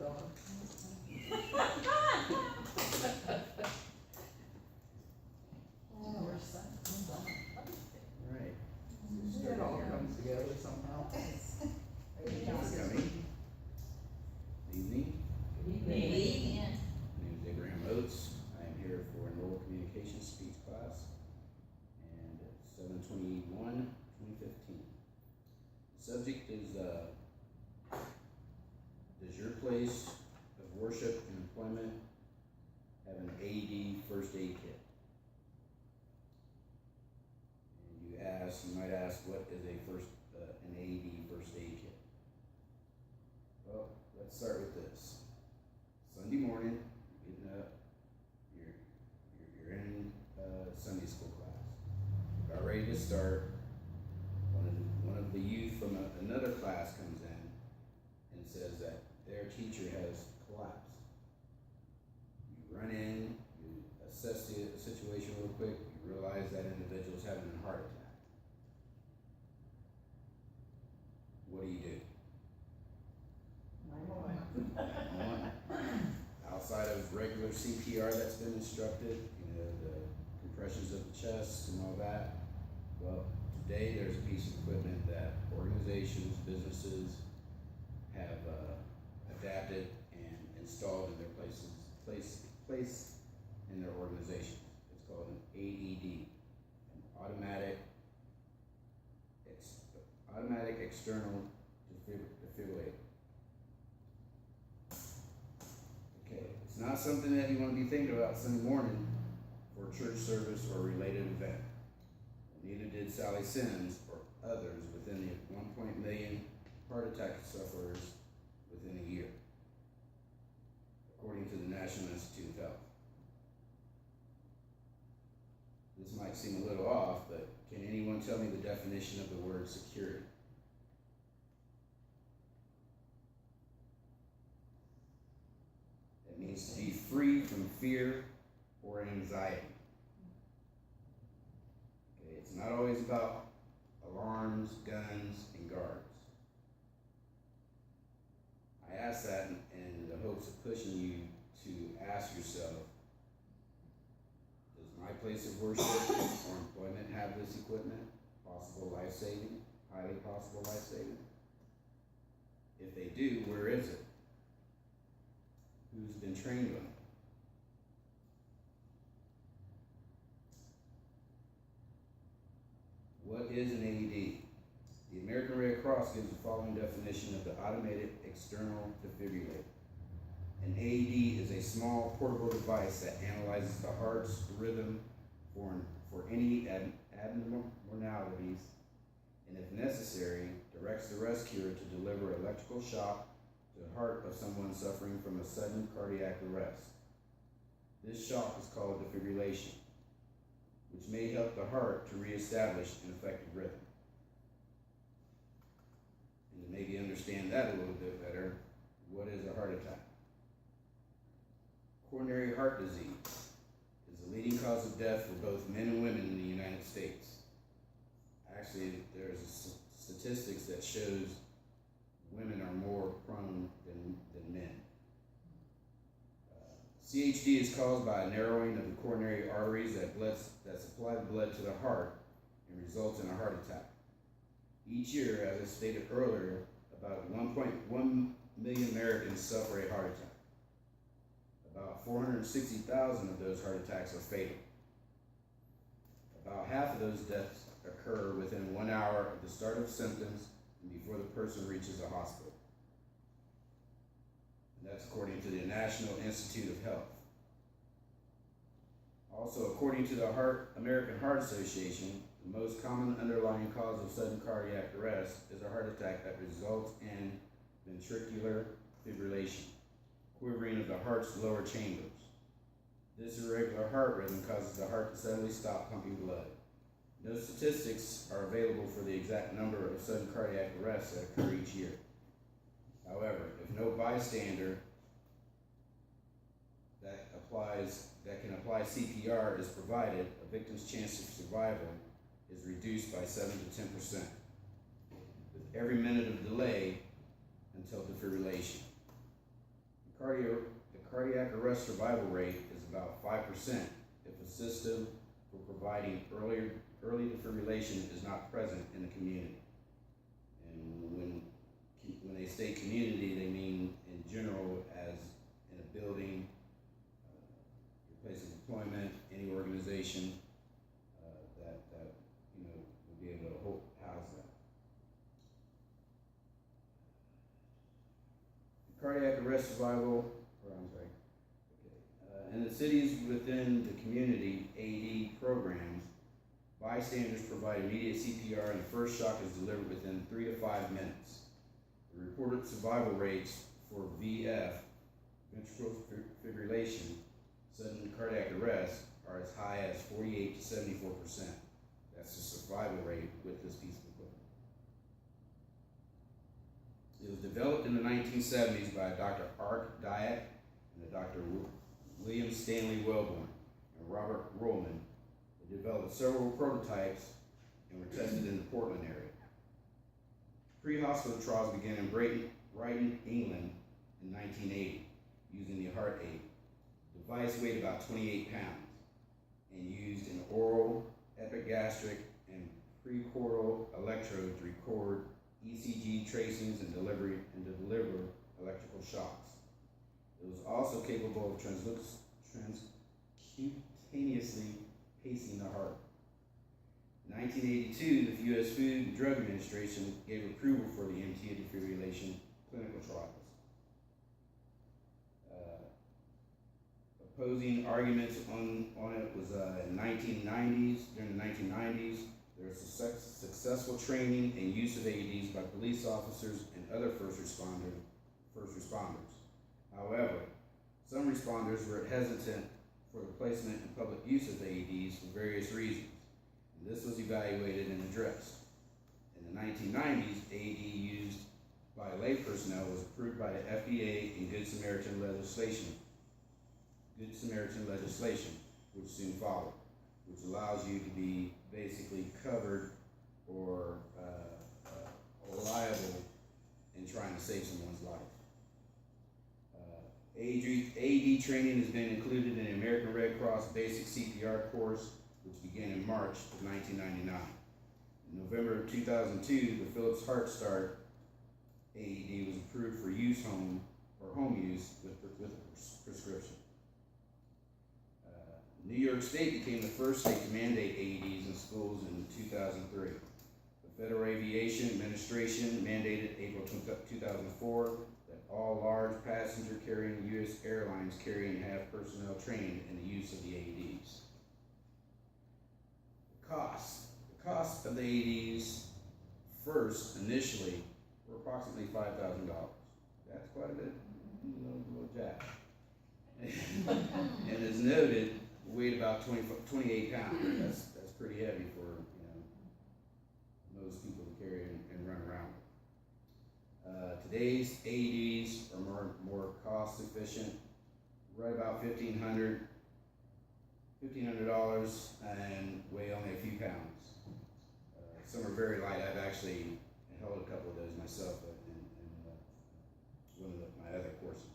dog. We're son. Right. It all comes together somehow. Thank you for coming. Evening. Evening. My name is Abraham Oates. I am here for an oral communication speech class, and 7/21/2015. The subject is, does your place of worship and employment have an AED first aid kit? And you might ask, what is an AED first aid kit? Well, let's start with this. Sunday morning, you're getting up, you're in Sunday school class. You're about ready to start. One of the youth from another class comes in and says that their teacher has collapsed. You run in, you assess the situation real quick, you realize that individual's having a heart attack. What do you do? 911. Outside of regular CPR that's been instructed, the compressions of the chest and all that, well, today there's a piece of equipment that organizations, businesses have adapted and installed in their place in their organizations. It's called an AED, an automatic external defibrillator. Okay, it's not something that you want to be thinking about Sunday morning for a church service or a related event. Neither did Sally Sims or others within the 1 million heart attack sufferers within a year, according to the National Institute of Health. This might seem a little off, but can anyone tell me the definition of the word security? It means to be free from fear or anxiety. Okay, it's not always about alarms, guns, and guards. I ask that in the hopes of pushing you to ask yourself, does my place of worship or employment have this equipment? Possible life-saving, highly possible life-saving? If they do, where is it? Who's been trained on it? What is an AED? The American Red Cross gives the following definition of the automated external defibrillator. An AED is a small portable device that analyzes the heart's rhythm for any abnormalities, and if necessary, directs the rescuer to deliver electrical shock to the heart of someone suffering from a sudden cardiac arrest. This shock is called defibrillation, which may help the heart to reestablish an effective rhythm. And to maybe understand that a little bit better, what is a heart attack? Coronary heart disease is the leading cause of death for both men and women in the United States. Actually, there's statistics that shows women are more prone than men. CHD is caused by a narrowing of the coronary arteries that supply the blood to the heart and results in a heart attack. Each year, as I stated earlier, about 1.1 million Americans suffer a heart attack. About 460,000 of those heart attacks are fatal. About half of those deaths occur within 1 hour of the start of symptoms and before the person reaches a hospital. And that's according to the National Institute of Health. Also, according to the American Heart Association, the most common underlying cause of sudden cardiac arrest is a heart attack that results in ventricular fibrillation, quivering of the heart's lower chambers. This irregular heart rhythm causes the heart to suddenly stop pumping blood. No statistics are available for the exact number of sudden cardiac arrests that occur each year. However, if no bystander that can apply CPR is provided, a victim's chance of survival is reduced by 7 to 10%, with every minute of delay until defibrillation. The cardiac arrest survival rate is about 5% if a system for providing early defibrillation is not present in the community. And when they say community, they mean in general as in a building, your place of employment, any organization that will be able to house that. Cardiac arrest survival, in the cities within the community AED programs, bystanders provide immediate CPR and the first shock is delivered within 3 to 5 minutes. The reported survival rates for VF, ventricular fibrillation, sudden cardiac arrest, are as high as 48 to 74%. That's the survival rate with this piece of equipment. It was developed in the 1970s by Dr. Ark Dyack and Dr. William Stanley Wellborn and Robert Rollman. They developed several prototypes and were tested in the Portland area. Pre-hospital trials began in Brighton, England in 1980 using the heart aid. The device weighed about 28 pounds and used an oral, epigastric, and precordial electrode to record ECG tracings and deliver electrical shocks. It was also capable of transcutaneously pacing the heart. In 1982, the U.S. Food and Drug Administration gave approval for the MT defibrillation clinical trials. Opposing arguments on it was in 1990s. During the 1990s, there was successful training and use of AEDs by police officers and other first responders. However, some responders were hesitant for the placement and public use of AEDs for various reasons, and this was evaluated and addressed. In the 1990s, AED used by lay personnel was approved by the FDA and Good Samaritan legislation, which soon followed, which allows you to be basically covered or liable in trying to save someone's life. AED training has been included in the American Red Cross Basic CPR course, which began in March of 1999. In November of 2002, the Philips Heart Start AED was approved for home use with a prescription. New York State became the first state to mandate AEDs in schools in 2003. The Federal Aviation Administration mandated April 2004 that all large passenger carrying U.S. airlines carry and have personnel trained in the use of the AEDs. The cost of the AEDs first, initially, were approximately $5,000. That's quite a bit, little jack. And as noted, weighed about 28 pounds. That's pretty heavy for most people to carry and run around with. Today's AEDs are more cost efficient, right about $1,500 and weigh only a few pounds. Some are very light. I've actually held a couple of those myself in one of my other courses.